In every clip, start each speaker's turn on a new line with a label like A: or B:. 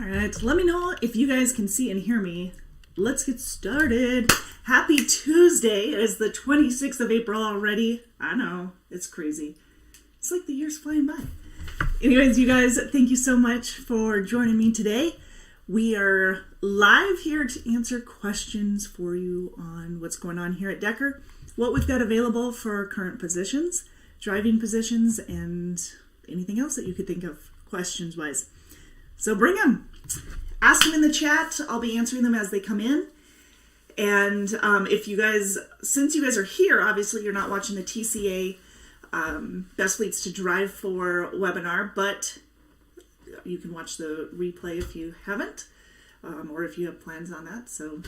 A: All right, let me know if you guys can see and hear me. Let's get started. Happy Tuesday. It is the 26th of April already. I know, it's crazy. It's like the year's flying by. Anyways, you guys, thank you so much for joining me today. We are live here to answer questions for you on what's going on here at Decker, what we've got available for current positions, driving positions, and anything else that you could think of questions-wise. So bring them. Ask them in the chat. I'll be answering them as they come in. And if you guys, since you guys are here, obviously you're not watching the TCA Best Fleets to Drive For webinar, but you can watch the replay if you haven't, or if you have plans on that. So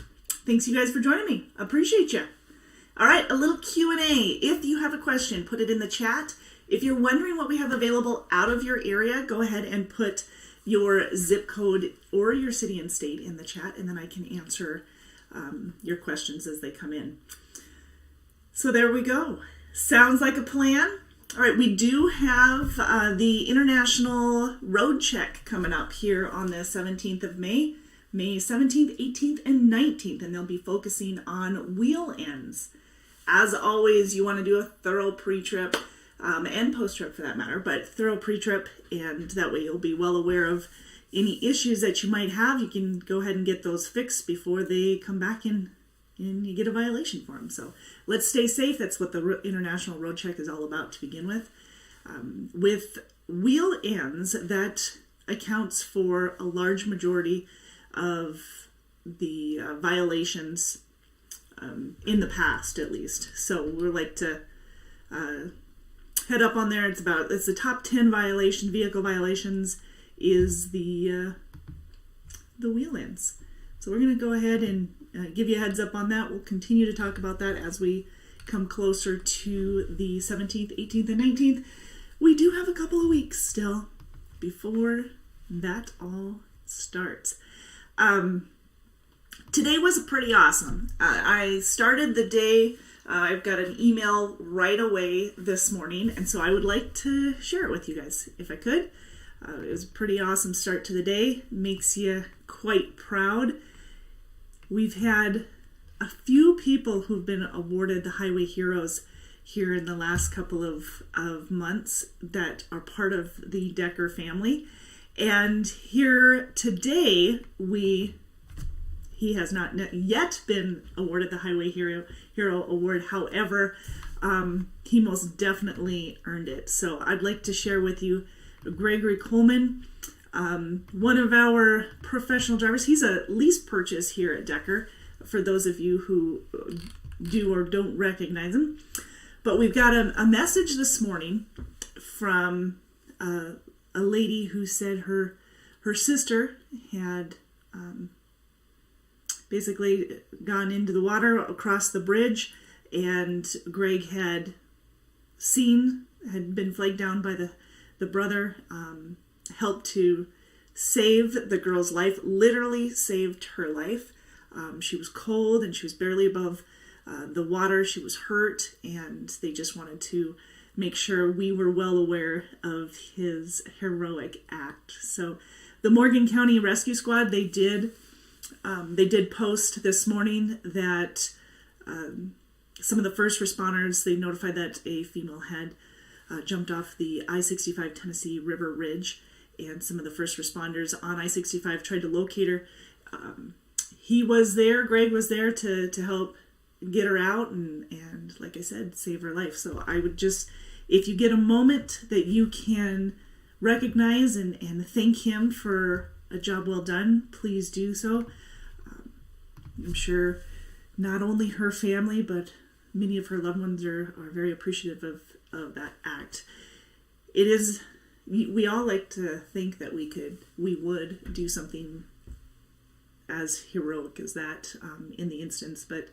A: thanks you guys for joining me. Appreciate you. All right, a little Q&A. If you have a question, put it in the chat. If you're wondering what we have available out of your area, go ahead and put your zip code or your city and state in the chat, and then I can answer your questions as they come in. So there we go. Sounds like a plan. All right, we do have the International Road Check coming up here on the 17th of May, May 17th, 18th, and 19th, and they'll be focusing on wheel ends. As always, you want to do a thorough pre-trip, and post-trip for that matter, but thorough pre-trip, and that way you'll be well aware of any issues that you might have. You can go ahead and get those fixed before they come back in and you get a violation for them. So let's stay safe. That's what the International Road Check is all about to begin with. With wheel ends, that accounts for a large majority of the violations in the past, at least. So we like to head up on there. It's the top 10 vehicle violations is the wheel ends. So we're going to go ahead and give you a heads up on that. We'll continue to talk about that as we come closer to the 17th, 18th, and 19th. We do have a couple of weeks still before that all starts. Today was pretty awesome. I started the day, I've got an email right away this morning, and so I would like to share it with you guys if I could. It was a pretty awesome start to the day. Makes you quite proud. We've had a few people who've been awarded the Highway Heroes here in the last couple of months that are part of the Decker family. And here today, he has not yet been awarded the Highway Hero Award. However, he most definitely earned it. So I'd like to share with you Gregory Coleman, one of our professional drivers. He's a lease purchase here at Decker, for those of you who do or don't recognize him. But we've got a message this morning from a lady who said her sister had basically gone into the water across the bridge, and Greg had been flagged down by the brother, helped to save the girl's life, literally saved her life. She was cold and she was barely above the water. She was hurt, and they just wanted to make sure we were well aware of his heroic act. So the Morgan County Rescue Squad, they did post this morning that some of the first responders, they notified that a female had jumped off the I-65 Tennessee River Ridge, and some of the first responders on I-65 tried to locate her. He was there, Greg was there to help get her out and like I said, save her life. So I would just, if you get a moment that you can recognize and thank him for a job well done, please do so. I'm sure not only her family, but many of her loved ones are very appreciative of that act. It is, we all like to think that we would do something as heroic as that in the instance, but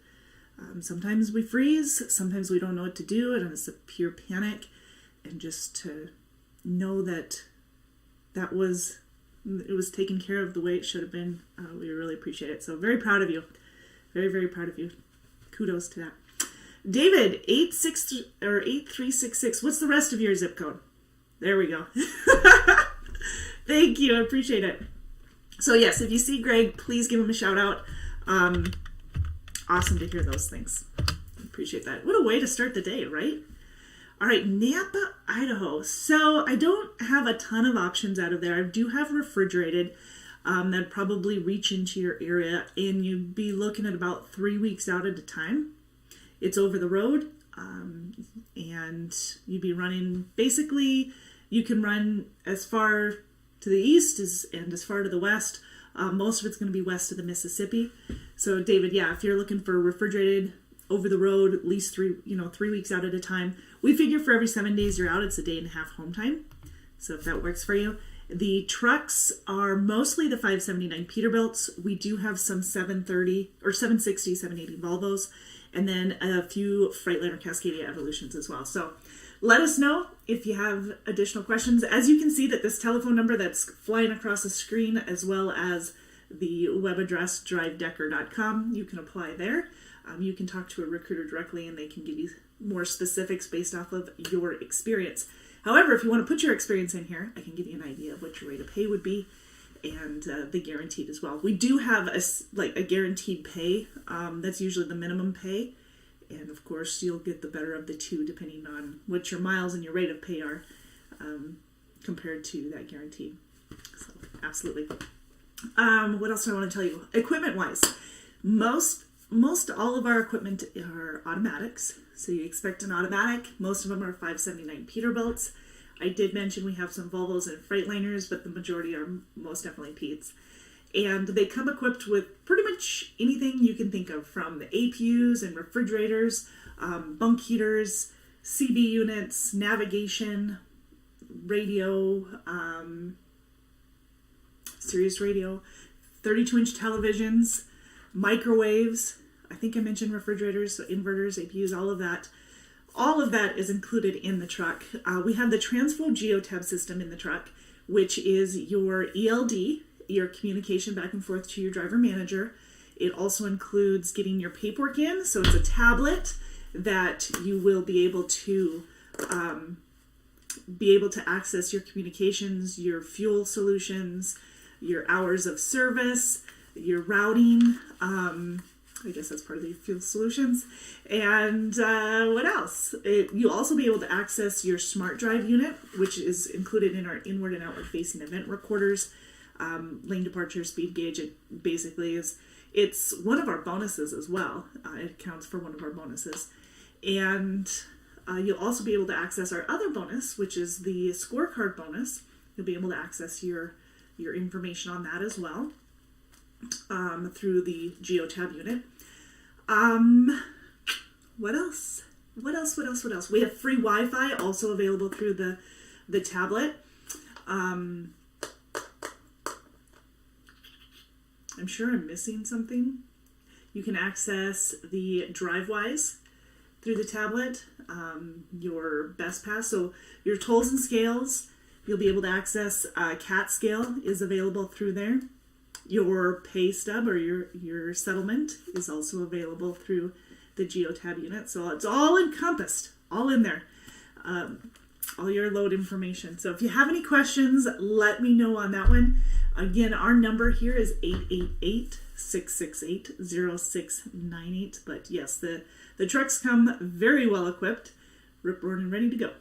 A: sometimes we freeze, sometimes we don't know what to do, and it's a pure panic. And just to know that it was taken care of the way it should have been, we really appreciate it. So very proud of you. Very, very proud of you. Kudos to that. David, 8366. What's the rest of your zip code? There we go. Thank you. I appreciate it. So yes, if you see Greg, please give him a shout out. Awesome to hear those things. Appreciate that. What a way to start the day, right? All right, Nampa, Idaho. So I don't have a ton of options out of there. I do have refrigerated that probably reach into your area, and you'd be looking at about 3 weeks out at a time. It's over the road, and you'd be running, basically, you can run as far to the east and as far to the west. Most of it's going to be west of the Mississippi. So David, yeah, if you're looking for refrigerated, over the road, at least 3 weeks out at a time. We figure for every 7 days you're out, it's a day and a half home time. So if that works for you. The trucks are mostly the 579 Peterbilts. We do have some 730 or 760, 780 Volvos, and then a few Freightliner Cascadia Evolutions as well. So let us know if you have additional questions. As you can see that this telephone number that's flying across the screen, as well as the web address drivedecker.com, you can apply there. You can talk to a recruiter directly and they can give you more specifics based off of your experience. However, if you want to put your experience in here, I can give you an idea of what your rate of pay would be and the guaranteed as well. We do have a guaranteed pay. That's usually the minimum pay. And of course, you'll get the better of the two depending on what your miles and your rate of pay are compared to that guaranteed. So, absolutely. What else do I want to tell you? Equipment-wise, most all of our equipment are automatics, so you expect an automatic. Most of them are 579 Peterbilts. I did mention we have some Volvos and Freightliners, but the majority are most definitely Petes. And they come equipped with pretty much anything you can think of, from the APUs and refrigerators, bunk heaters, CB units, navigation, radio, Sirius radio, 32-inch televisions, microwaves. I think I mentioned refrigerators, so inverters, APUs, all of that. All of that is included in the truck. We have the Transflow Geotab system in the truck, which is your ELD, your communication back and forth to your driver manager. It also includes getting your paperwork in, so it's a tablet that you will be able to access your communications, your fuel solutions, your hours of service, your routing. I guess that's part of the fuel solutions. And what else? You'll also be able to access your smart drive unit, which is included in our inward and outward facing event recorders, lane departure, speed gauge. It basically is, it's one of our bonuses as well. It counts for one of our bonuses. And you'll also be able to access our other bonus, which is the scorecard bonus. You'll be able to access your information on that as well through the Geotab unit. What else? We have free Wi-Fi also available through the tablet. I'm sure I'm missing something. You can access the DriveWise through the tablet, your Best Pass, so your tolls and scales. You'll be able to access CAT scale is available through there. Your pay stub or your settlement is also available through the Geotab unit. So it's all encompassed, all in there. All your load information. So if you have any questions, let me know on that one. Again, our number here is 888-668-0698. But yes, the trucks come very well equipped, ripcord and ready to go.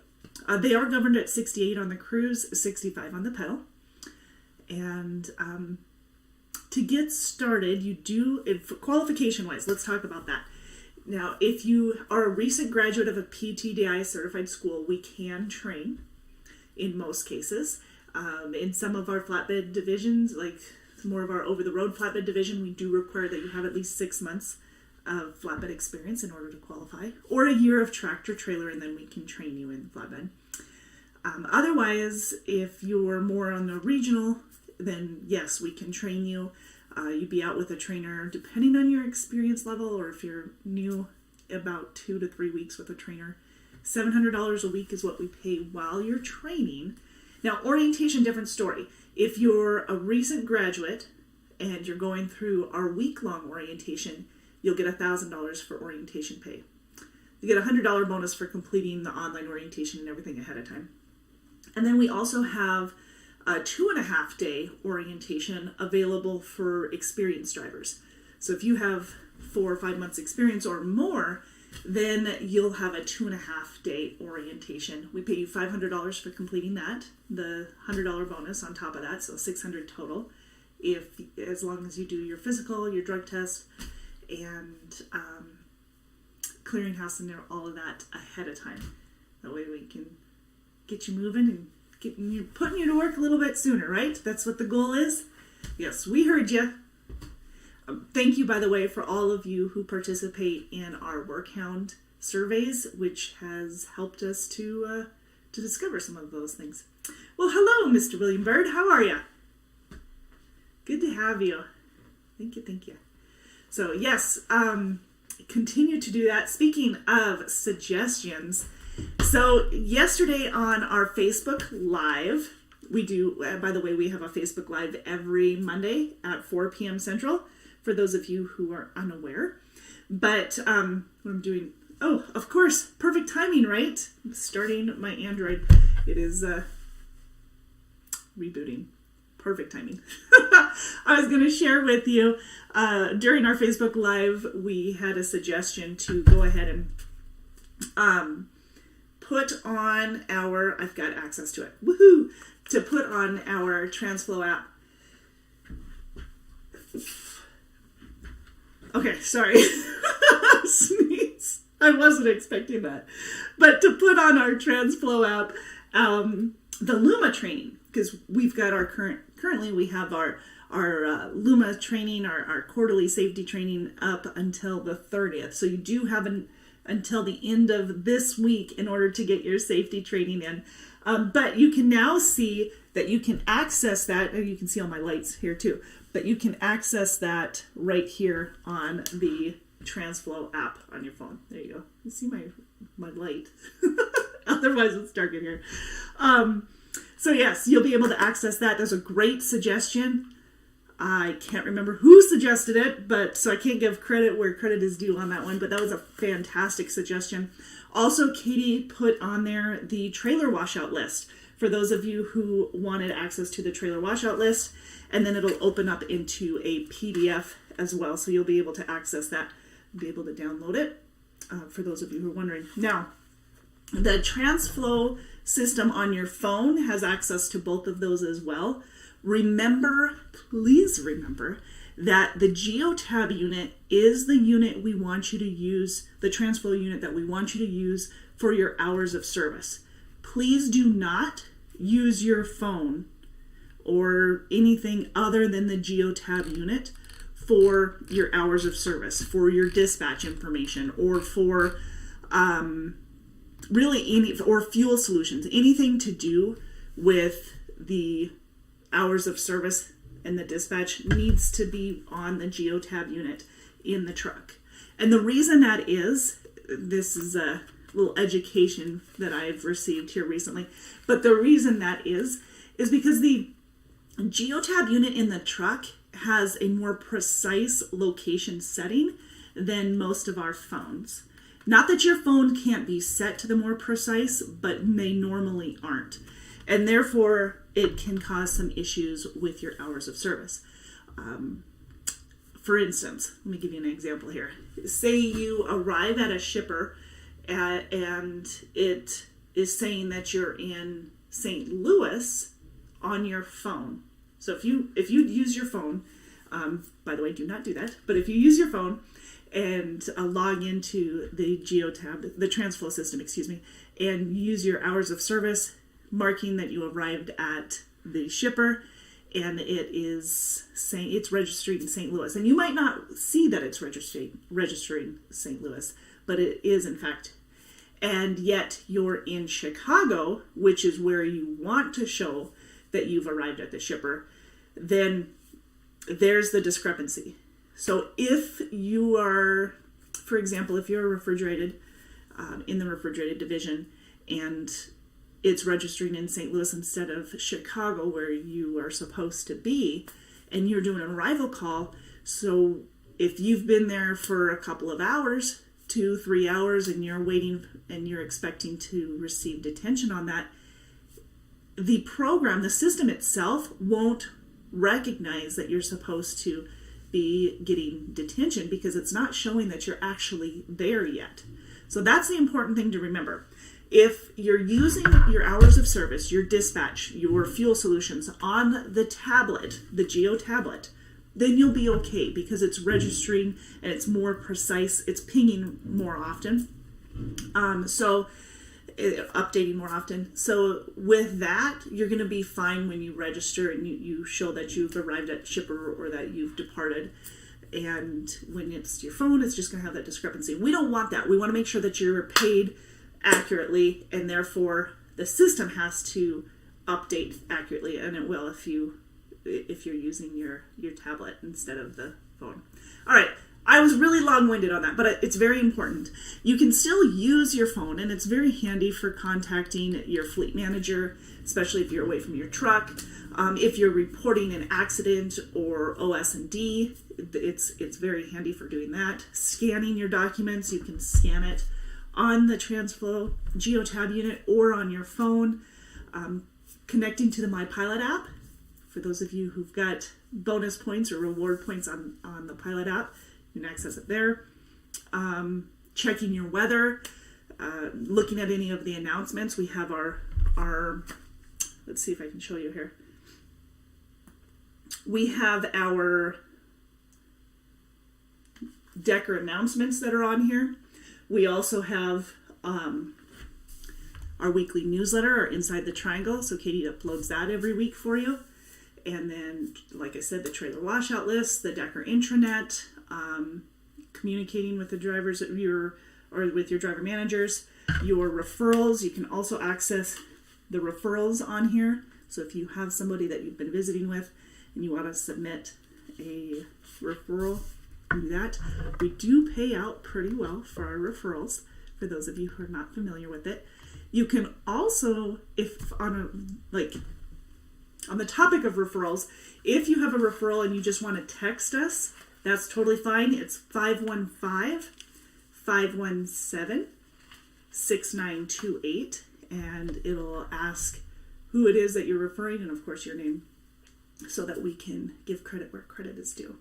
A: They are governed at 68 on the cruise, 65 on the pedal. And to get started, you do, qualification-wise, let's talk about that. Now, if you are a recent graduate of a PTDI certified school, we can train in most cases. In some of our flatbed divisions, like more of our over-the-road flatbed division, we do require that you have at least 6 months of flatbed experience in order to qualify, or a year of tractor trailer, and then we can train you in flatbed. Otherwise, if you're more on the regional, then yes, we can train you. You'd be out with a trainer, depending on your experience level, or if you're new, about 2 to 3 weeks with a trainer. $700 a week is what we pay while you're training. Now, orientation, different story. If you're a recent graduate and you're going through our week-long orientation, you'll get $1,000 for orientation pay. You get a $100 bonus for completing the online orientation and everything ahead of time. And then we also have a 2.5-day orientation available for experienced drivers. So if you have 4 or 5 months experience or more, then you'll have a 2.5-day orientation. We pay you $500 for completing that, the $100 bonus on top of that, so $600 total, as long as you do your physical, your drug test, and clearinghouse and all of that ahead of time. That way we can get you moving and putting you to work a little bit sooner, right? That's what the goal is. Yes, we heard you. Thank you, by the way, for all of you who participate in our WorkHound surveys, which has helped us to discover some of those things. Well, hello, Mr. William Bird. How are you? Good to have you. Thank you. So, yes, continue to do that. Speaking of suggestions, so yesterday on our Facebook Live, we do, by the way, we have a Facebook Live every Monday at 4 p.m. Central, for those of you who are unaware. But what I'm doing, oh, of course, perfect timing, right? I'm starting my Android. It is rebooting. Perfect timing. I was going to share with you, during our Facebook Live, we had a suggestion to go ahead and put on our, I've got access to it, woohoo, to put on our TransFlow app. Okay, sorry. Sneeze. I wasn't expecting that. But to put on our TransFlow app, the Luma training, because we've got our currently we have our Luma training, our quarterly safety training up until the 30th. So you do have until the end of this week in order to get your safety training in. But you can now see that you can access that, and you can see all my lights here too, but you can access that right here on the TransFlow app on your phone. There you go. You see my light. Otherwise it's dark in here. So yes, you'll be able to access that. That's a great suggestion. I can't remember who suggested it, but so I can't give credit where credit is due on that one, but that was a fantastic suggestion. Also, Katie put on there the trailer washout list for those of you who wanted access to the trailer washout list, and then it'll open up into a PDF as well, so you'll be able to access that, be able to download it, for those of you who are wondering. Now, the TransFlow system on your phone has access to both of those as well. Remember, please remember, that the GeoTab unit is the unit we want you to use, the TransFlow unit that we want you to use for your hours of service. Please do not use your phone or anything other than the GeoTab unit for your hours of service, for your dispatch information, or for or fuel solutions, anything to do with the hours of service and the dispatch needs to be on the GeoTab unit in the truck. And the reason that is, this is a little education that I've received here recently, but the reason that is because the GeoTab unit in the truck has a more precise location setting than most of our phones. Not that your phone can't be set to the more precise, but they normally aren't. And therefore, it can cause some issues with your hours of service. For instance, let me give you an example here. Say you arrive at a shipper and it is saying that you're in St. Louis on your phone. So if you use your phone, by the way, do not do that, but if you use your phone and log into the GeoTab, the TransFlow system, and use your hours of service, marking that you arrived at the shipper, and it is saying it's registering in St. Louis. And you might not see that it's registering St. Louis, but it is in fact. And yet you're in Chicago, which is where you want to show that you've arrived at the shipper, then there's the discrepancy. So if you are, for example, if you're refrigerated, in the refrigerated division, and it's registering in St. Louis instead of Chicago where you are supposed to be, and you're doing an arrival call, so if you've been there for a couple of hours, 2-3 hours, and you're waiting and you're expecting to receive detention on that, the program, the system itself won't recognize that you're supposed to be getting detention because it's not showing that you're actually there yet. So that's the important thing to remember. If you're using your hours of service, your dispatch, your fuel solutions on the tablet, the Geo tablet, then you'll be okay because it's registering and it's more precise. It's pinging more often. Updating more often. So with that, you're going to be fine when you register and you show that you've arrived at shipper or that you've departed. And when it's your phone, it's just going to have that discrepancy. We don't want that. We want to make sure that you're paid accurately, and therefore the system has to update accurately, and it will if you're using your tablet instead of the phone. All right. I was really long-winded on that, but it's very important. You can still use your phone, and it's very handy for contacting your fleet manager, especially if you're away from your truck. If you're reporting an accident or OS&D, it's very handy for doing that. Scanning your documents, you can scan it on the TransFlow GeoTab unit or on your phone. Connecting to the MyPilot app, for those of you who've got bonus points or reward points on the Pilot app, you can access it there. Checking your weather, looking at any of the announcements. We have our let's see if I can show you here. We have our Decker announcements that are on here. We also have our weekly newsletter, our Inside the Triangle. So Katie uploads that every week for you. And then, like I said, the trailer washout list, the Decker intranet, communicating with the drivers with your driver managers, your referrals. You can also access the referrals on here. So if you have somebody that you've been visiting with and you want to submit a referral, do that. We do pay out pretty well for our referrals, for those of you who are not familiar with it. You can also, if on the topic of referrals, if you have a referral and you just want to text us, that's totally fine. It's 515-517-6928, and it'll ask who it is that you're referring, and of course your name, so that we can give credit where credit is due.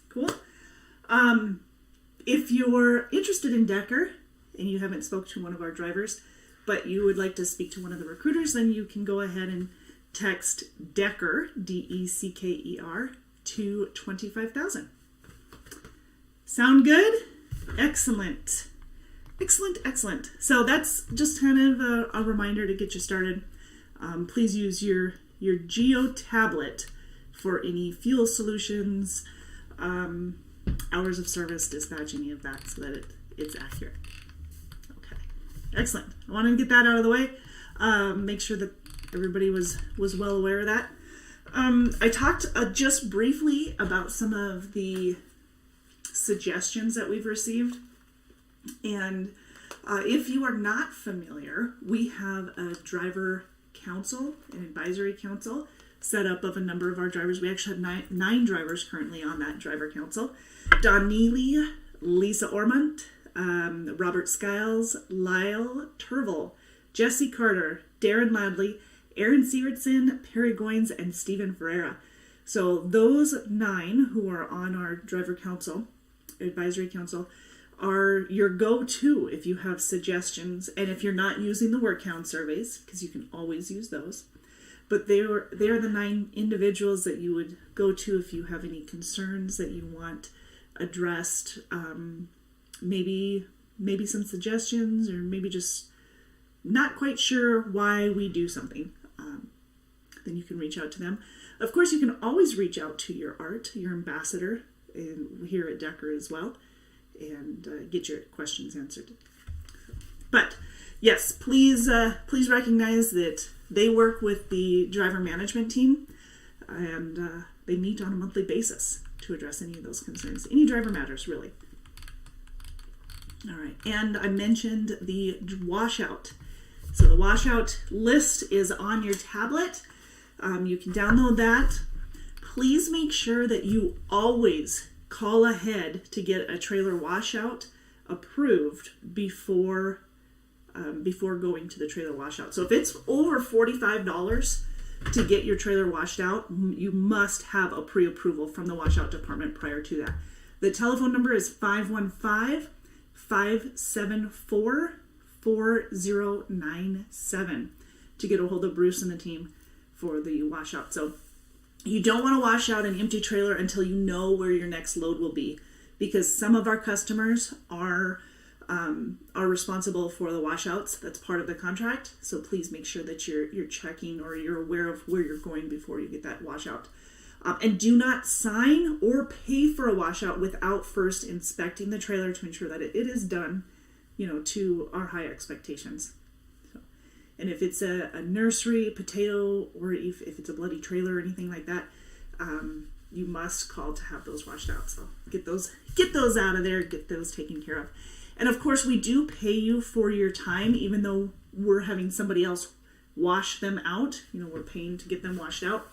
A: Cool. If you're interested in Decker and you haven't spoke to one of our drivers, but you would like to speak to one of the recruiters, then you can go ahead and text Decker, Decker, to 25,000. Sound good? Excellent. Excellent. So that's just kind of a reminder to get you started. Please use your Geo tablet for any fuel solutions, hours of service, dispatch, any of that, so that it's accurate. Okay, excellent. I wanted to get that out of the way. Make sure that everybody was well aware of that. I talked just briefly about some of the suggestions that we've received. And if you are not familiar, we have a driver council, an advisory council set up of a number of our drivers. We actually have nine drivers currently on that driver council. Don Neely, Lisa Ormond, Robert Skiles, Lyle Turville, Jesse Carter, Darren Ladley, Aaron Sievertson, Perry Goins, and Stephen Ferreira. So those 9 who are on our driver council, advisory council, are your go-to if you have suggestions, and if you're not using the word count surveys, because you can always use those. But they're the 9 individuals that you would go to if you have any concerns that you want addressed, maybe some suggestions, or maybe just not quite sure why we do something. Then you can reach out to them. Of course, you can always reach out to your ART, your ambassador, and here at Decker as well, and get your questions answered. But yes, please recognize that they work with the driver management team, and they meet on a monthly basis to address any of those concerns. Any driver matters, really. All right, and I mentioned the washout. So the washout list is on your tablet. You can download that. Please make sure that you always call ahead to get a trailer washout approved before before going to the trailer washout. So if it's over $45 to get your trailer washed out, you must have a pre-approval from the washout department prior to that. The telephone number is 515-574-4097 to get a hold of Bruce and the team for the washout. So you don't want to wash out an empty trailer until you know where your next load will be, because some of our customers are responsible for the washouts. That's part of the contract. So please make sure that you're checking or you're aware of where you're going before you get that washout. And do not sign or pay for a washout without first inspecting the trailer to ensure that it is done, to our high expectations. So, and if it's a nursery, potato, or if it's a bloody trailer or anything like that, you must call to have those washed out. So get those out of there, get those taken care of. And of course, we do pay you for your time, even though we're having somebody else wash them out. We're paying to get them washed out.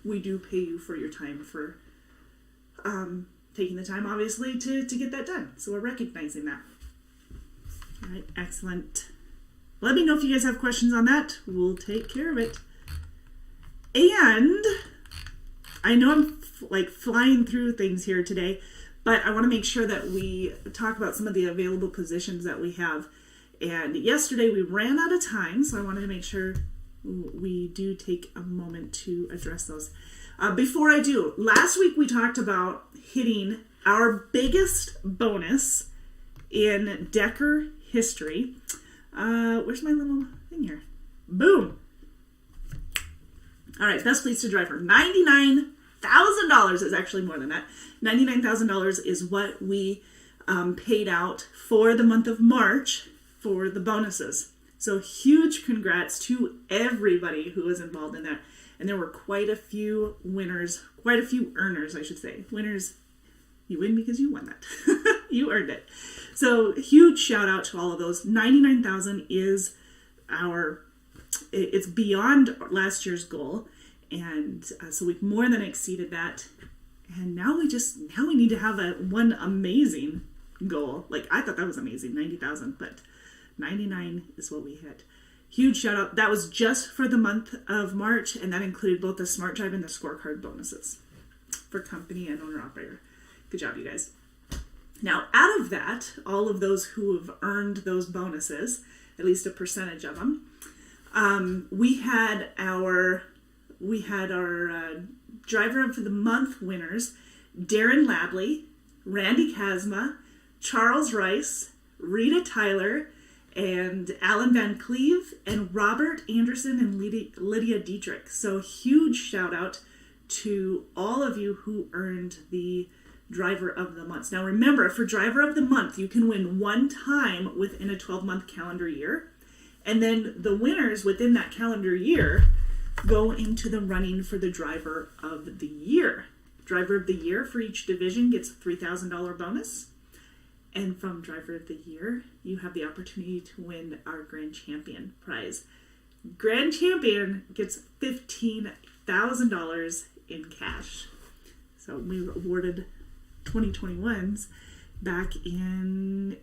A: We do pay you for your time for taking the time, obviously, to get that done. So we're recognizing that. All right, excellent. Let me know if you guys have questions on that. We'll take care of it. And I know I'm flying through things here today, but I want to make sure that we talk about some of the available positions that we have. And yesterday we ran out of time, so I wanted to make sure we do take a moment to address those. Before I do, last week we talked about hitting our biggest bonus in Decker history. Where's my little thing here? Boom! All right, best place to driver. $99,000 is actually more than that. $99,000 is what we paid out for the month of March for the bonuses. So huge congrats to everybody who was involved in that. And there were quite a few winners, quite a few earners, I should say. Winners, you win because you won that. You earned it. So huge shout out to all of those. $99,000 is it's beyond last year's goal. And so we've more than exceeded that. And now we need to have one amazing goal. I thought that was amazing, 90,000, but 99 is what we hit. Huge shout out. That was just for the month of March, and that included both the Smart Drive and the scorecard bonuses for company and owner operator. Good job, you guys. Now, out of that, all of those who have earned those bonuses, at least a percentage of them, we had our driver of the month winners: Darren Ladley, Randy Kazma, Charles Rice, Rita Tyler, and Alan Van Cleve, and Robert Anderson and Lydia Dietrich. So huge shout out to all of you who earned the driver of the month. Now remember, for driver of the month, you can win one time within a 12-month calendar year. And then the winners within that calendar year go into the running for the driver of the year. Driver of the year for each division gets a $3,000 bonus. And from driver of the year, you have the opportunity to win our grand champion prize. Grand champion gets $15,000 in cash. So we awarded 2021s back in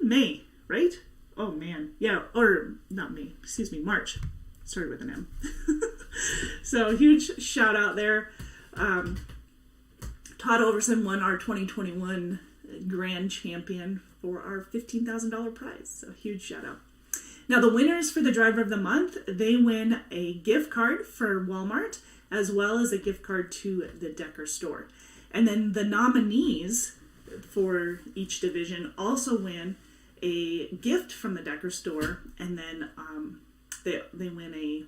A: May, right? Oh man, yeah, or not May, excuse me, March. Started with an M. So huge shout out there. Todd Overson won our 2021 grand champion for our $15,000 prize. So huge shout out. Now the winners for the driver of the month, they win a gift card for Walmart as well as a gift card to the Decker store. And then the nominees for each division also win a gift from the Decker store, and then they win a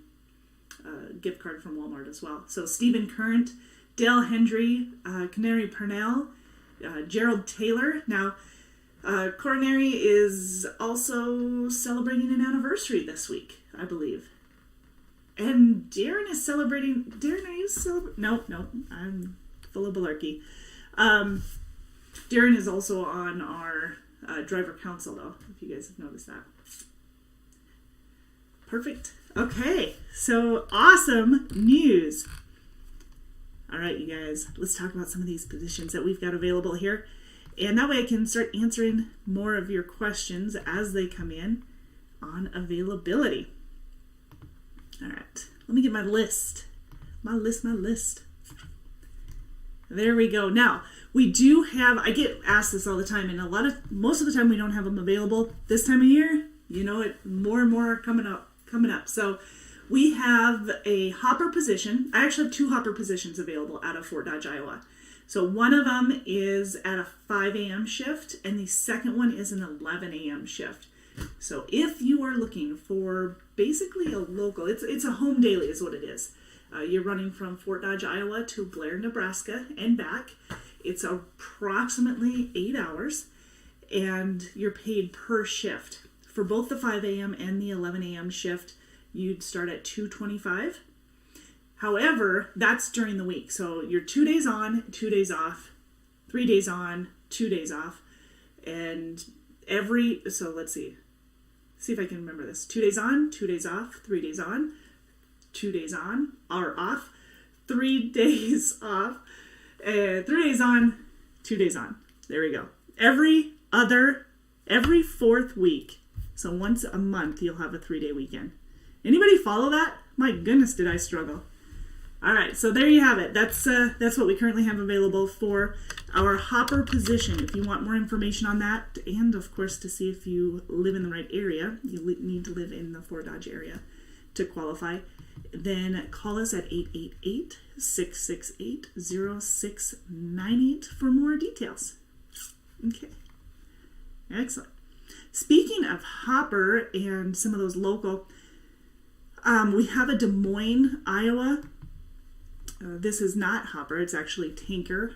A: gift card from Walmart as well. So Stephen Current, Dale Hendry, Canary Purnell, Gerald Taylor. Now, Coronary is also celebrating an anniversary this week, I believe. And Darren is celebrating... Darren, are you celebrating? No, I'm full of malarkey. Darren is also on our driver council, though, if you guys have noticed that. Perfect. Okay, so awesome news. All right, you guys, let's talk about some of these positions that we've got available here. And that way I can start answering more of your questions as they come in. on availability. All right, let me get my list. My list. There we go. Now, we do have, I get asked this all the time, and most of the time we don't have them available. This time of year, you know it, more and more are coming up. So we have a hopper position. I actually have 2 hopper positions available out of Fort Dodge, Iowa. So one of them is at a 5 a.m. shift, and the second one is an 11 a.m. shift. So if you are looking for basically a local, it's a home daily is what it is. You're running from Fort Dodge, Iowa to Blair, Nebraska and back. It's approximately 8 hours, and you're paid per shift. For both the 5 a.m. and the 11 a.m. shift, you'd start at $225. However, that's during the week. So you're 2 days on, 2 days off, 3 days on, 2 days off, and so let's see if I can remember this. 2 days on, 2 days off, 3 days on, 2 days on, or off, 3 days off, 3 days on, 2 days on. There we go. Every 4th week. So once a month, you'll have a 3-day weekend. Anybody follow that? My goodness, did I struggle. All right, so there you have it. That's what we currently have available for our hopper position. If you want more information on that, and of course to see if you live in the right area, you need to live in the Fort Dodge area to qualify, then call us at 888-668-0698 for more details. Okay, excellent. Speaking of hopper and some of those local, we have a Des Moines, Iowa. This is not hopper, it's actually tanker,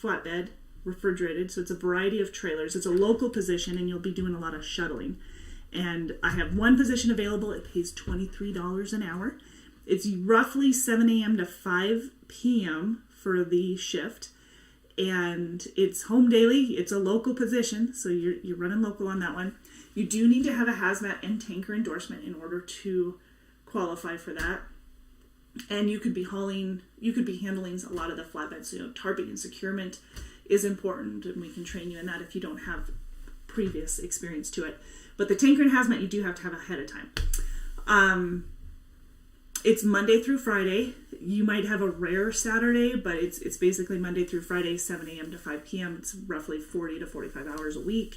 A: flatbed, refrigerated. So it's a variety of trailers. It's a local position, and you'll be doing a lot of shuttling. And I have one position available. It pays $23 an hour. It's roughly 7 a.m. to 5 p.m. for the shift. And it's home daily. It's a local position, so you're running local on that one. You do need to have a hazmat and tanker endorsement in order to qualify for that. And you could be handling a lot of the flatbeds. So, tarping and securement is important, and we can train you in that if you don't have previous experience to it. But the tanker and hazmat you do have to have ahead of time. It's Monday through Friday. You might have a rare Saturday, but it's basically Monday through Friday, 7 a.m. to 5 p.m. It's roughly 40 to 45 hours a week.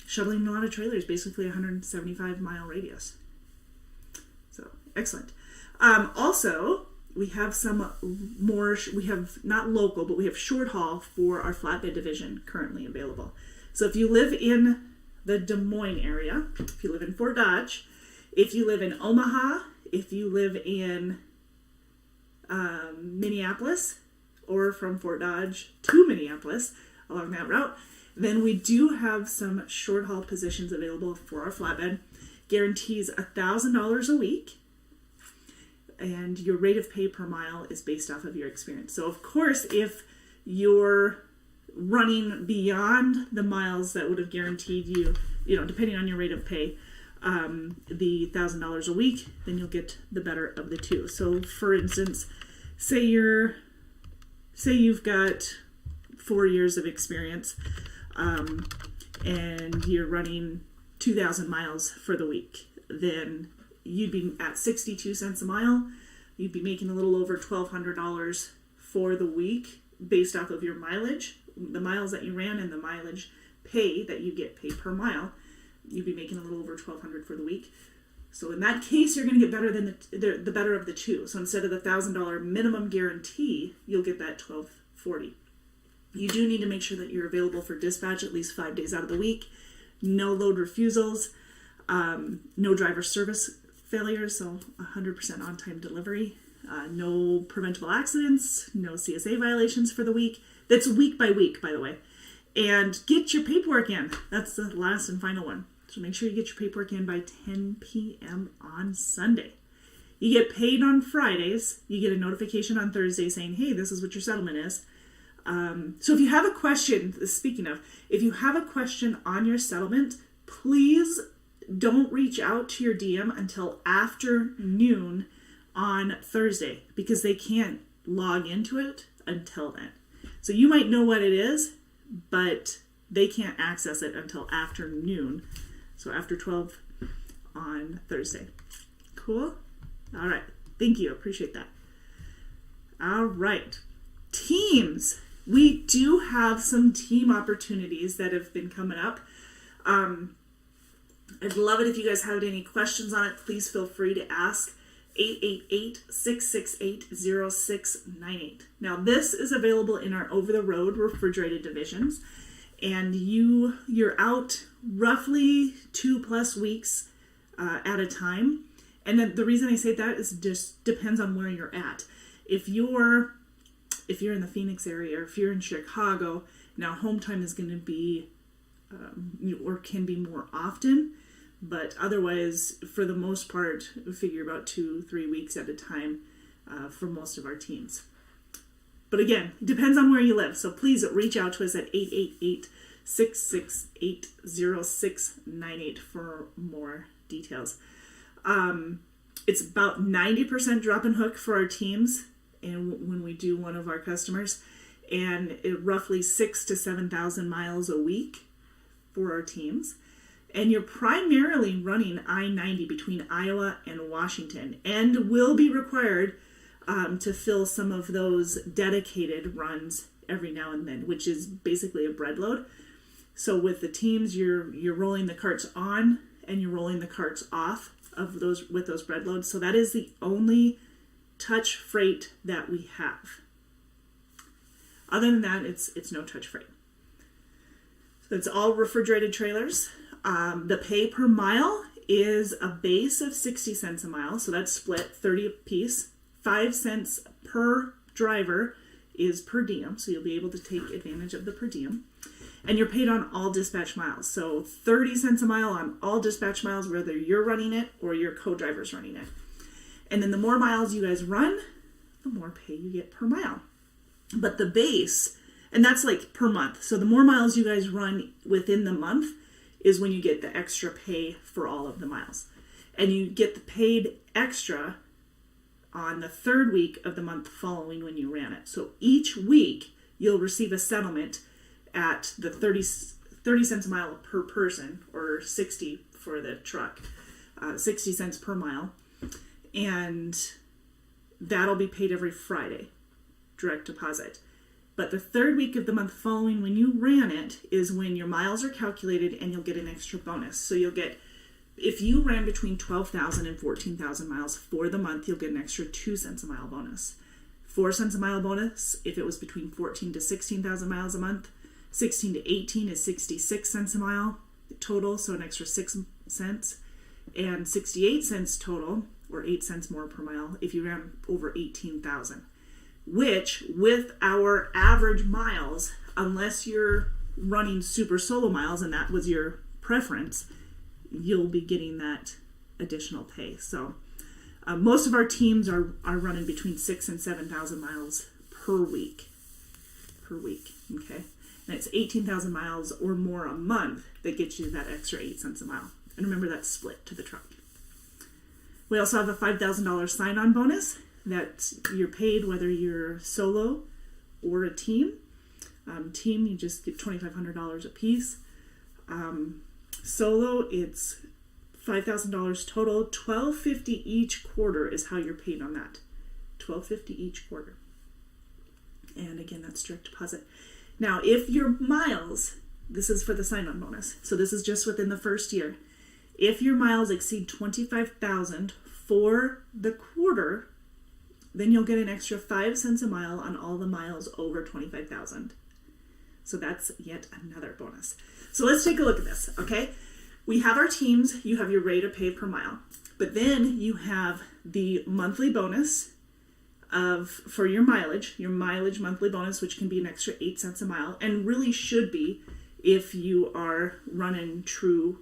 A: Shoveling a lot of trailers, basically 175-mile radius. So, excellent. Also, we have some more, we have not local, but we have short haul for our flatbed division currently available. So if you live in the Des Moines area, if you live in Fort Dodge, if you live in Omaha, if you live in Minneapolis, or from Fort Dodge to Minneapolis along that route, then we do have some short haul positions available for our flatbed. Guarantees $1,000 a week, and your rate of pay per mile is based off of your experience. So of course, if you're running beyond the miles that would have guaranteed you, depending on your rate of pay, the $1,000 a week, then you'll get the better of the two. So for instance, say you've got 4 years of experience, and you're running 2,000 miles for the week, then you'd be at 62 cents a mile. You'd be making a little over $1,200 for the week based off of your mileage, the miles that you ran, and the mileage pay that you get paid per mile. You'd be making a little over $1,200 for the week. So in that case, you're going to get better than the better of the two. So instead of the $1,000 minimum guarantee, you'll get that $1,240. You do need to make sure that you're available for dispatch at least 5 days out of the week. No load refusals, no driver service failures, so 100% on-time delivery, no preventable accidents, no CSA violations for the week. That's week by week, by the way. And get your paperwork in. That's the last and final one. So make sure you get your paperwork in by 10 p.m. on Sunday. You get paid on Fridays. You get a notification on Thursday saying, hey, this is what your settlement is. So if you have a question, speaking of, if you have a question on your settlement, please don't reach out to your DM until after noon on Thursday, because they can't log into it until then. So you might know what it is, but they can't access it until after noon So after 12 on Thursday. Cool? All right. Thank you. Appreciate that. All right. Teams. We do have some team opportunities that have been coming up. I'd love it if you guys have any questions on it. Please feel free to ask. 888-668-0698. Now, this is available in our over-the-road refrigerated divisions, and you're out roughly 2+ weeks at a time. And then the reason I say that is just depends on where you're at. If you're in the Phoenix area, or if you're in Chicago, now home time is going to be or can be more often. But otherwise, for the most part, we figure about 2-3 weeks at a time for most of our teams. But again, it depends on where you live. So please reach out to us at 888-668-0698 for more details. It's about 90% drop and hook for our teams, and when we do one of our customers, and roughly 6,000 to 7,000 miles a week for our teams. And you're primarily running I-90 between Iowa and Washington, and will be required to fill some of those dedicated runs every now and then, which is basically a bread load. So with the teams, you're rolling the carts on and you're rolling the carts off of those with those bread loads. So that is the only touch freight that we have. Other than that, it's no touch freight. So it's all refrigerated trailers. The pay per mile is a base of 60 cents a mile, so that's split 30 a piece. 5 cents per driver is per diem, so you'll be able to take advantage of the per diem. And you're paid on all dispatch miles, so 30 cents a mile on all dispatch miles, whether you're running it or your co-driver's running it. And then the more miles you guys run, the more pay you get per mile. But the base, and that's like per month, so the more miles you guys run within the month is when you get the extra pay for all of the miles. And you get the paid extra on the 3rd week of the month following when you ran it. So each week you'll receive a settlement at the 30 cents a mile per person, or 60 for the truck, 60 cents per mile. And that'll be paid every Friday, direct deposit. But the 3rd week of the month following when you ran it is when your miles are calculated, and you'll get an extra bonus. So you'll get, if you ran between 12,000 and 14,000 miles for the month, you'll get an extra 2 cents a mile bonus. 4 cents a mile bonus if it was between 14 to 16,000 miles a month. 16 to 18 is 66 cents a mile total, so an extra 6 cents. And 68 cents total, or 8 cents more per mile, if you ran over 18,000. Which, with our average miles, unless you're running super solo miles and that was your preference, you'll be getting that additional pay. So most of our teams are running between 6,000 and 7,000 miles per week. Okay? And it's 18,000 miles or more a month that gets you that extra 8 cents a mile. And remember, that's split to the truck. We also have a $5,000 sign-on bonus that you're paid whether you're solo or a team. Team, you just get $2,500 a piece. Solo, it's $5,000 total. $1,250 each quarter is how you're paid on that. $1,250 each quarter. And again, that's direct deposit. Now, if your miles, this is for the sign-on bonus, so this is just within the first year. If your miles exceed 25,000 for the quarter, then you'll get an extra 5 cents a mile on all the miles over 25,000. So that's yet another bonus. So let's take a look at this, okay? We have our teams, you have your rate of pay per mile, but then you have the monthly bonus for your mileage monthly bonus, which can be an extra 8 cents a mile, and really should be if you are running true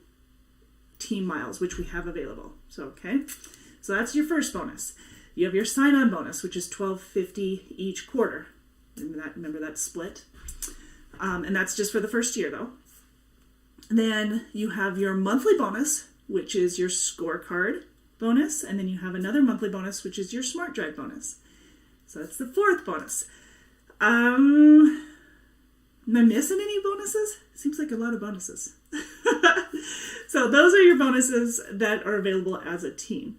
A: team miles, which we have available. So, okay, so that's your first bonus. You have your sign-on bonus, which is $1,250 each quarter. Remember that's split. And that's just for the first year, though. Then you have your monthly bonus, which is your scorecard bonus. And then you have another monthly bonus, which is your Smart Drive bonus. So that's the 4th bonus. Am I missing any bonuses? Seems like a lot of bonuses. So those are your bonuses that are available as a team.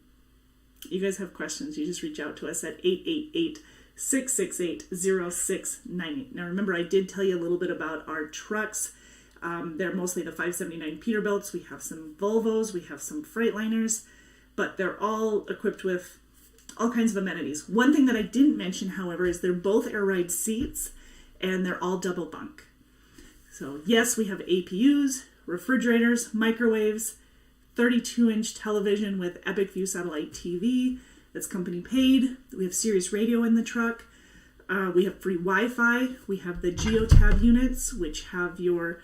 A: You guys have questions, you just reach out to us at 888-668-0698. Now remember, I did tell you a little bit about our trucks. They're mostly the 579 Peterbilts. We have some Volvos, we have some Freightliners, but they're all equipped with all kinds of amenities. One thing that I didn't mention, however, is they're both air ride seats and they're all double bunk. So yes, we have APUs, refrigerators, microwaves, 32-inch television with Epic View satellite TV that's company paid. We have Sirius radio in the truck. We have free Wi-Fi. We have the GeoTab units, which have your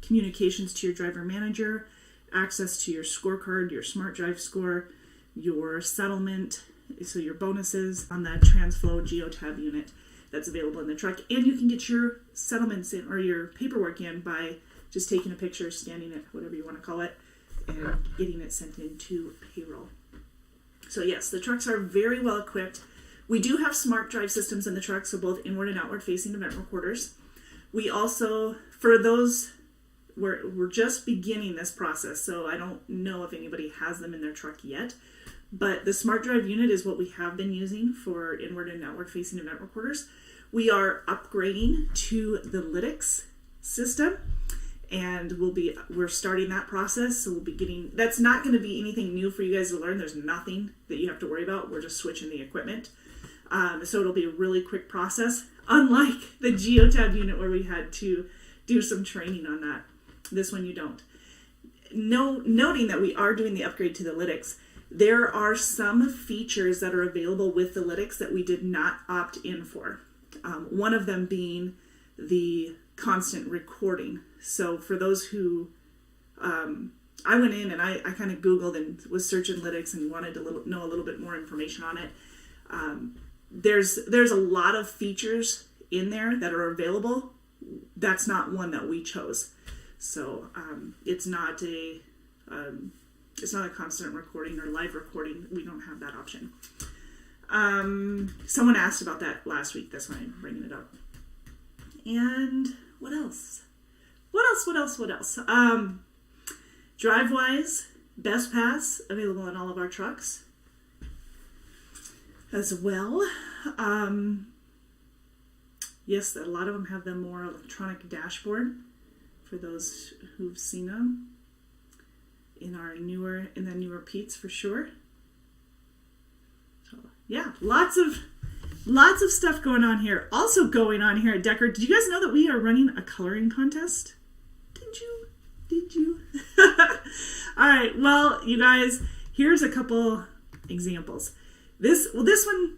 A: communications to your driver manager, access to your scorecard, your smart drive score, your settlement, so your bonuses on that TransFlow GeoTab unit that's available in the truck. And you can get your settlements in, or your paperwork in, by just taking a picture, scanning it, whatever you want to call it, and getting it sent into payroll. So yes, the trucks are very well equipped. We do have smart drive systems in the truck, so both inward and outward facing event recorders. We also, for those, we're just beginning this process, so I don't know if anybody has them in their truck yet, but the smart drive unit is what we have been using for inward and outward facing event recorders. We are upgrading to the Lytx system, and we're starting that process, so we'll be getting, that's not going to be anything new for you guys to learn. There's nothing that you have to worry about. We're just switching the equipment. So it'll be a really quick process, unlike the GeoTab unit where we had to do some training on that. This one you don't. Noting that we are doing the upgrade to the Lytx, there are some features that are available with the Lytx that we did not opt in for. One of them being the constant recording. So for those who, I went in and I kind of Googled and was searching Lytx and wanted to know a little bit more information on it. There's a lot of features in there that are available. That's not one that we chose. So it's not a constant recording or live recording. We don't have that option. Someone asked about that last week. That's why I'm bringing it up. And what else? What else? DriveWise Best Pass available in all of our trucks as well. Yes, a lot of them have the more electronic dashboard for those who've seen them in the newer Pete's for sure. So yeah, lots of stuff going on here. Also going on here at Decker. Did you guys know that we are running a coloring contest? Did you? All right. Well, you guys, here's a couple examples. This one,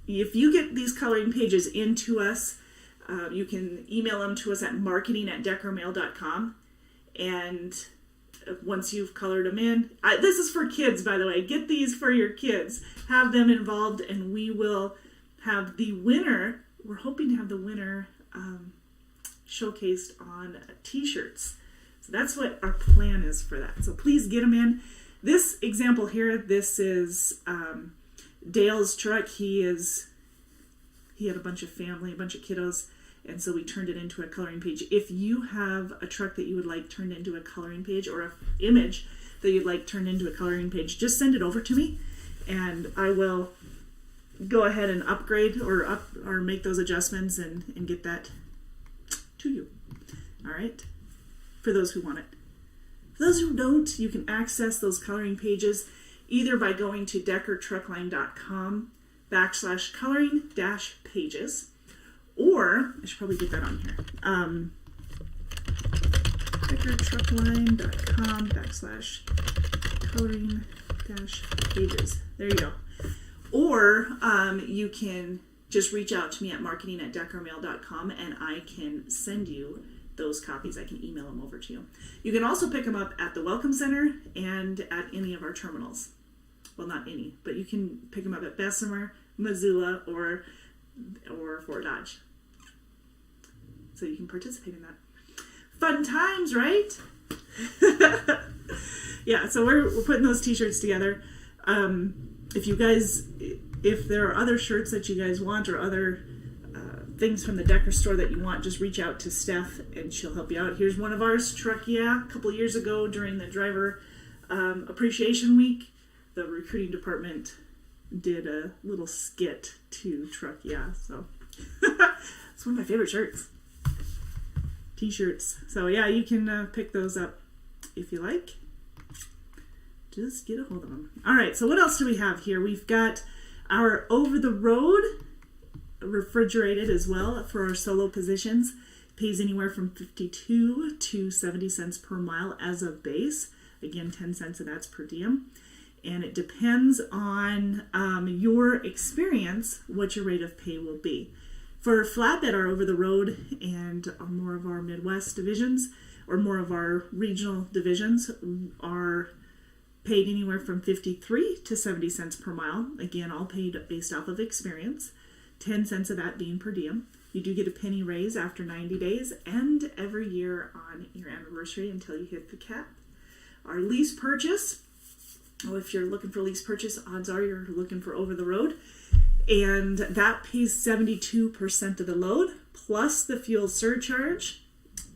A: if you get these coloring pages into us, you can email them to us at marketing@deckermail.com. And once you've colored them in, this is for kids, by the way. Get these for your kids. Have them involved, and we will have the winner. We're hoping to have the winner showcased on t-shirts. So that's what our plan is for that. So please get them in. This example here, this is Dale's truck. He had a bunch of family, a bunch of kiddos, and so we turned it into a coloring page. If you have a truck that you would like turned into a coloring page, or an image that you'd like turned into a coloring page, just send it over to me, and I will go ahead and upgrade or make those adjustments and get that to you. All right? For those who want it. For those who don't, you can access those coloring pages either by going to deckertruckline.com/coloring-pages, or I should probably get that on here. deckertruckline.com/coloring-pages. There you go. Or you can just reach out to me at marketing@deckermail.com and I can send you those copies. I can email them over to you. You can also pick them up at the Welcome Center and at any of our terminals. Well, not any, but you can pick them up at Bessemer, Missoula, or Fort Dodge. So you can participate in that. Fun times, right? Yeah, so we're putting those t-shirts together. If there are other shirts that you guys want, or other things from the Decker store that you want, just reach out to Steph and she'll help you out. Here's one of ours, Truck Yeah. A couple of years ago during the driver appreciation week, the recruiting department did a little skit to Truck Yeah. So it's one of my favorite shirts. T-shirts. So yeah, you can pick those up if you like. Just get a hold of them. All right, so what else do we have here? We've got our over-the-road refrigerated as well for our solo positions. Pays anywhere from 52 to 70 cents per mile as a base. Again, 10 cents of that's per diem. And it depends on your experience what your rate of pay will be. For flatbed, our over-the-road and more of our Midwest divisions or more of our regional divisions are paid anywhere from 53 to 70 cents per mile. Again, all paid based off of experience. 10 cents of that being per diem. You do get a penny raise after 90 days and every year on your anniversary until you hit the cap. Our lease purchase, if you're looking for lease purchase, odds are you're looking for over the road. And that pays 72% of the load plus the fuel surcharge.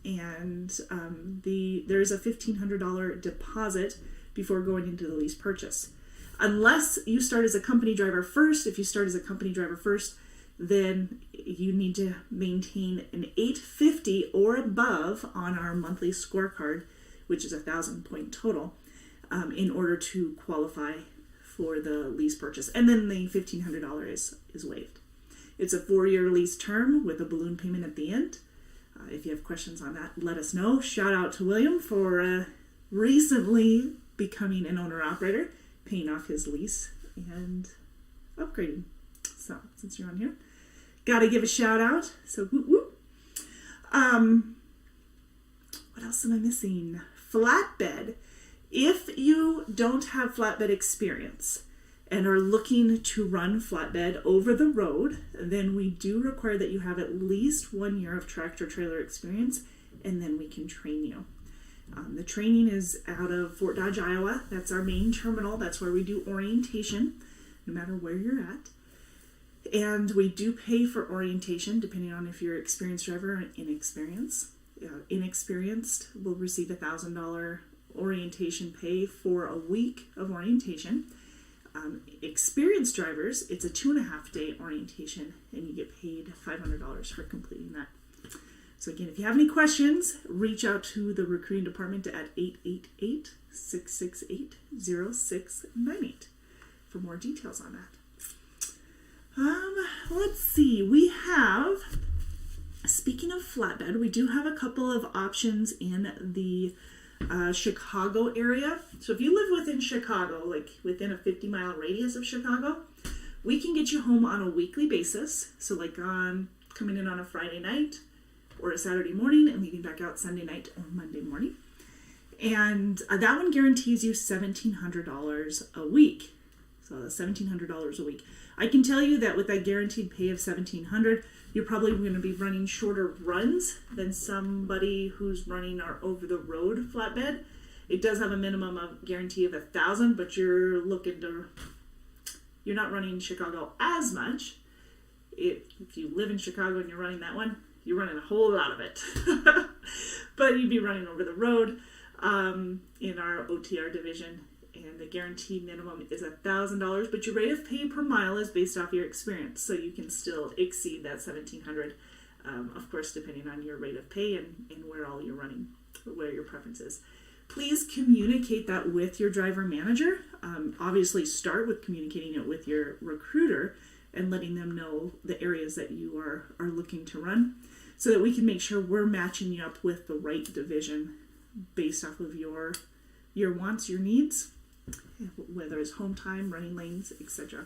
A: And there's a $1,500 deposit before going into the lease purchase. Unless you start as a company driver first, if you start as a company driver first, then you need to maintain an 850 or above on our monthly scorecard, which is a 1,000-point total, in order to qualify for the lease purchase. And then the $1,500 is waived. It's a 4-year lease term with a balloon payment at the end. If you have questions on that, let us know. Shout out to William for recently becoming an owner-operator, paying off his lease and upgrading. So, since you're on here, gotta give a shout out. So, whoop whoop. What else am I missing? Flatbed. If you don't have flatbed experience and are looking to run flatbed over the road, then we do require that you have at least 1 year of tractor trailer experience, and then we can train you. The training is out of Fort Dodge, Iowa. That's our main terminal. That's where we do orientation, no matter where you're at. And we do pay for orientation, depending on if you're an experienced driver or inexperienced. Inexperienced will receive $1,000 orientation pay for a week of orientation. Experienced drivers, it's a 2.5-day orientation, and you get paid $500 for completing that. So again, if you have any questions, reach out to the recruiting department at 888-668-0698 for more details on that. Let's see, we have, speaking of flatbed, we do have a couple of options in the Chicago area. So if you live within Chicago, like within a 50-mile radius of Chicago, we can get you home on a weekly basis. So like coming in on a Friday night or a Saturday morning and leaving back out Sunday night or Monday morning. And that one guarantees you $1,700 a week. So $1,700 a week. I can tell you that with that guaranteed pay of $1,700, you're probably going to be running shorter runs than somebody who's running our over-the-road flatbed. It does have a minimum of guarantee of 1,000, but you're not running Chicago as much. If you live in Chicago and you're running that one, you're running a whole lot of it. But you'd be running over the road in our OTR division. And the guaranteed minimum is $1,000, but your rate of pay per mile is based off your experience, so you can still exceed that $1,700, of course, depending on your rate of pay and where all you're running, where your preference is. Please communicate that with your driver manager. Obviously, start with communicating it with your recruiter and letting them know the areas that you are looking to run, so that we can make sure we're matching you up with the right division based off of your wants, your needs, whether it's home time, running lanes, etc.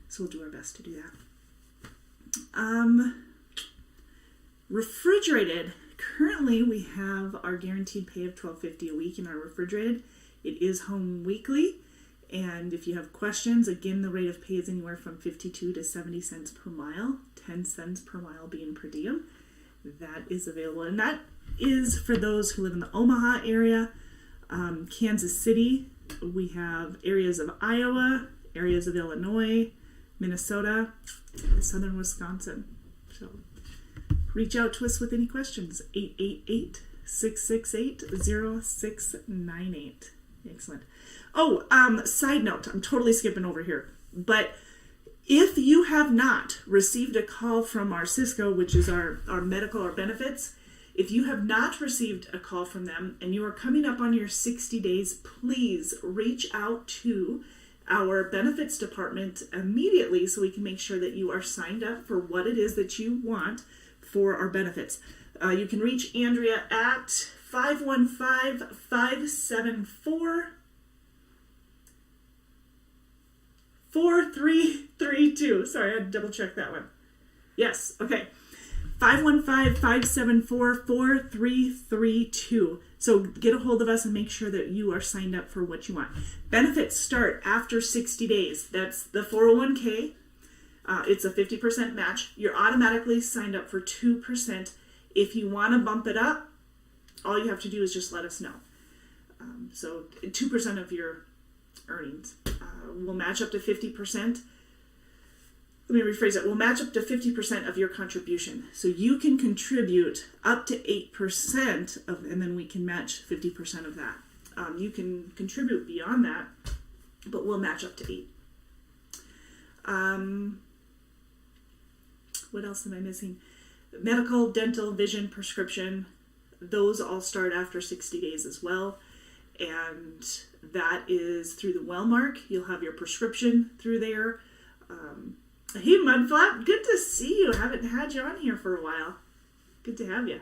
A: So we'll do our best to do that. Refrigerated. Currently, we have our guaranteed pay of $12.50 a week in our refrigerated. It is home weekly, and if you have questions, again, the rate of pay is anywhere from 52 to 70 cents per mile, 10 cents per mile being per diem. That is available, and that is for those who live in the Omaha area, Kansas City. We have areas of Iowa, areas of Illinois, Minnesota, southern Wisconsin. So reach out to us with any questions. 888-668-0698. Excellent. Oh, side note, I'm totally skipping over here, but if you have not received a call from our Cisco, which is our medical or benefits, if you have not received a call from them and you are coming up on your 60 days, please reach out to our benefits department immediately so we can make sure that you are signed up for what it is that you want for our benefits. You can reach Andrea at 515-574-4332. Sorry, I had to double check that one. Yes, okay. 515-574-4332. So get a hold of us and make sure that you are signed up for what you want. Benefits start after 60 days. That's the 401k. It's a 50% match. You're automatically signed up for 2%. If you want to bump it up, all you have to do is just let us know. So 2% of your earnings. We'll match up to 50%. Let me rephrase it. We'll match up to 50% of your contribution. So you can contribute up to 8% and then we can match 50% of that. You can contribute beyond that, but we'll match up to 8%. What else am I missing? Medical, dental, vision, prescription, those all start after 60 days as well. And that is through the Wellmark. You'll have your prescription through there. Hey, Mudflap, good to see you. Haven't had you on here for a while. Good to have you.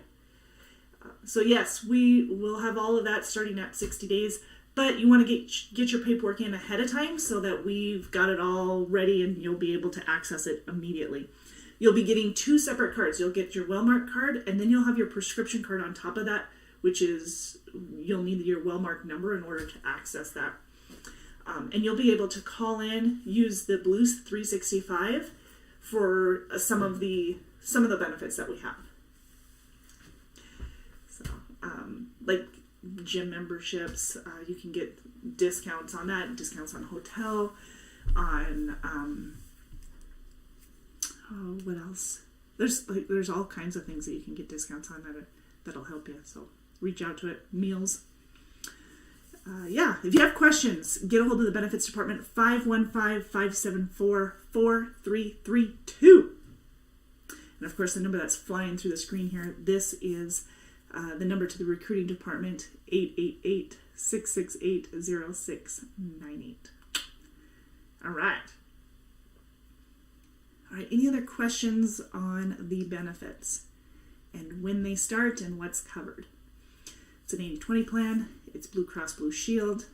A: So yes, we will have all of that starting at 60 days, but you want to get your paperwork in ahead of time so that we've got it all ready and you'll be able to access it immediately. You'll be getting 2 separate cards. You'll get your Wellmark card, and then you'll have your prescription card on top of that, which is, you'll need your Wellmark number in order to access that. And you'll be able to call in, use the Blue 365 for some of the benefits that we have. So, like gym memberships, you can get discounts on that, discounts on hotel, on what else? There's all kinds of things that you can get discounts on that'll help you. So reach out to it. Meals. If you have questions, get a hold of the benefits department, 515-574-4332. And of course, the number that's flying through the screen here, this is the number to the recruiting department, 888-668-0698. All right. Any other questions on the benefits and when they start and what's covered? It's an 80-20 plan. It's Blue Cross Blue Shield.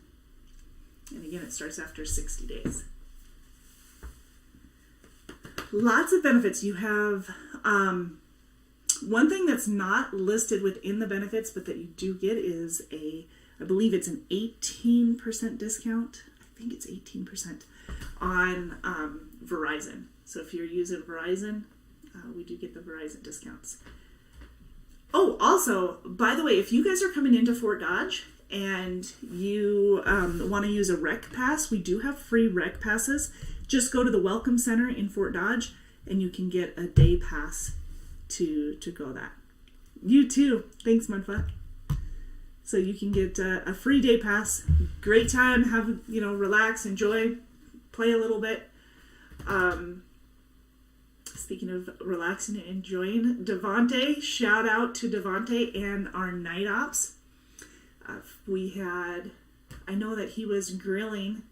A: And again, it starts after 60 days. Lots of benefits. You have one thing that's not listed within the benefits, but that you do get is I believe it's an 18% discount. I think it's 18% on Verizon. So if you're using Verizon, we do get the Verizon discounts. Oh, also, by the way, if you guys are coming into Fort Dodge and you want to use a rec pass, we do have free rec passes. Just go to the Welcome Center in Fort Dodge and you can get a day pass to go that. You too. Thanks, Mudflap. So you can get a free day pass. Great time. Have, relax, enjoy, play a little bit. Speaking of relaxing and enjoying, Devontae, shout out to Devontae and our night ops. I know that he was grilling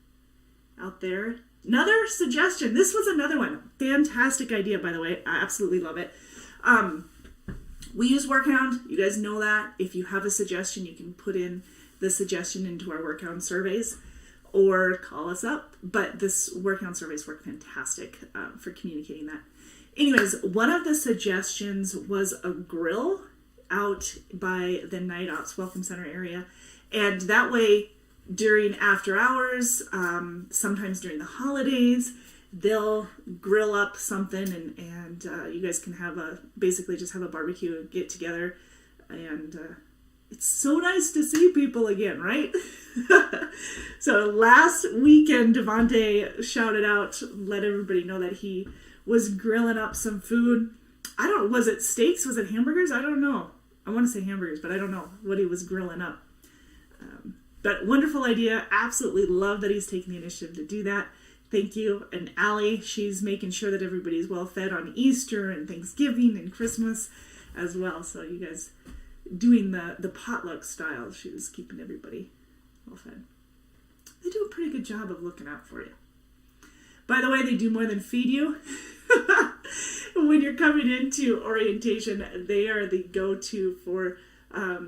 A: out there. Another suggestion. This was another one. Fantastic idea, by the way. I absolutely love it. We use Workhound. You guys know that. If you have a suggestion, you can put in the suggestion into our Workhound surveys or call us up. But this Workhound surveys work fantastic for communicating that. Anyways, one of the suggestions was a grill out by the Night Ops Welcome Center area. And that way, during after hours, sometimes during the holidays, they'll grill up something and you guys can basically just have a barbecue, get together. And it's so nice to see people again, right? So last weekend, Devontae shouted out, let everybody know that he was grilling up some food. I don't, was it steaks? Was it hamburgers? I don't know. I want to say hamburgers, but I don't know what he was grilling up. But wonderful idea. Absolutely love that he's taking the initiative to do that. Thank you. And Allie, she's making sure that everybody's well fed on Easter and Thanksgiving and Christmas as well. So you guys doing the potluck style, she was keeping everybody well fed. They do a pretty good job of looking out for you. By the way, they do more than feed you. When you're coming into orientation, they are the go-to for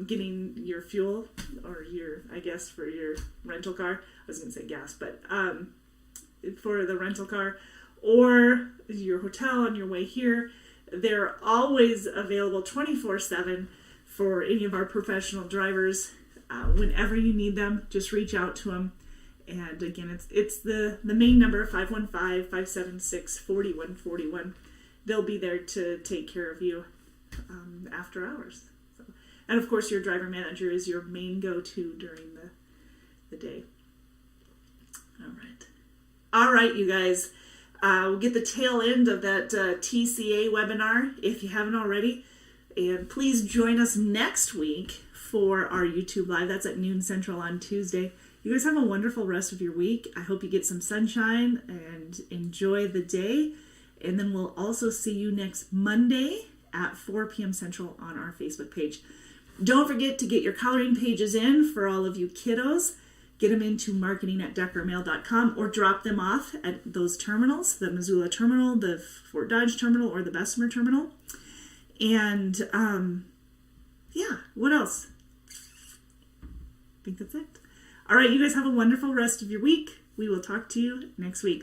A: getting your fuel, or I guess for your rental car. I was going to say gas, but for the rental car or your hotel on your way here. They're always available 24/7 for any of our professional drivers. Whenever you need them, just reach out to them. And again, it's the main number, 515-576-4141. They'll be there to take care of you after hours. So, and of course, your driver manager is your main go-to during the day. All right, you guys. We'll get the tail end of that TCA webinar if you haven't already. And please join us next week for our YouTube Live. That's at noon Central on Tuesday. You guys have a wonderful rest of your week. I hope you get some sunshine and enjoy the day. And then we'll also see you next Monday at 4 p.m. Central on our Facebook page. Don't forget to get your coloring pages in for all of you kiddos. Get them into marketing@deckermail.com or drop them off at those terminals, the Missoula terminal, the Fort Dodge terminal, or the Bessemer terminal. And, yeah, what else? I think that's it. All right, you guys have a wonderful rest of your week. We will talk to you next week.